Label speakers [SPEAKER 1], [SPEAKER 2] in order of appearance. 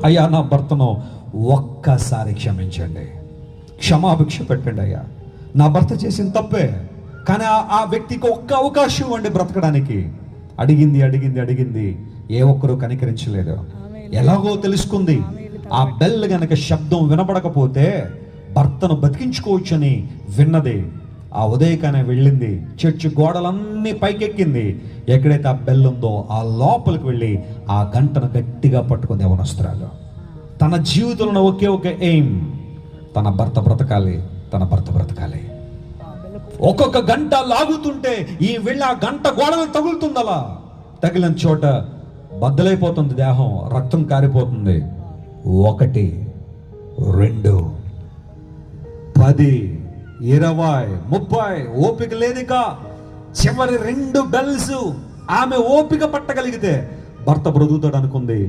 [SPEAKER 1] అయ్యా నా భర్తను ఒక్కసారి క్షమించండి, క్షమాభిక్ష పెట్టండి అయ్యా, నా భర్త చేసిన తప్పే, కానీ ఆ వ్యక్తికి ఒక్క అవకాశం ఇవ్వండి బ్రతకడానికి. అడిగింది, ఏ ఒక్కరూ కనికరించలేదు. ఎలాగో తెలుసుకుంది, ఆ బెల్ గనక శబ్దం వినపడకపోతే భర్తను బతికించుకోవచ్చని విన్నది. ఆ ఉదయకానే వెళ్ళింది, చర్చి గోడలన్నీ పైకెక్కింది. ఎక్కడైతే ఆ బెల్ ఉందో ఆ లోపలికి వెళ్ళి ఆ గంటను గట్టిగా పట్టుకుంది యవనస్తురాలు. తన జీవితంలో ఒకే ఒక ఎయిమ్, తన భర్త బ్రతకాలి. ఒక్కొక్క గంట లాగుతుంటే ఈ వెళ్ళి ఆ గంట గోడలు తగులుతుంది. అలా తగిలిన చోట బద్దలైపోతుంది దేహం, రక్తం కారిపోతుంది. 1, 2, 10, 20, 30 ఓపిక లేదిక. చివరి 2 బెల్స్ ఆమె ఓపిక పట్టగలిగితే భర్త బ్రతుకుతాడు అనుకుంది.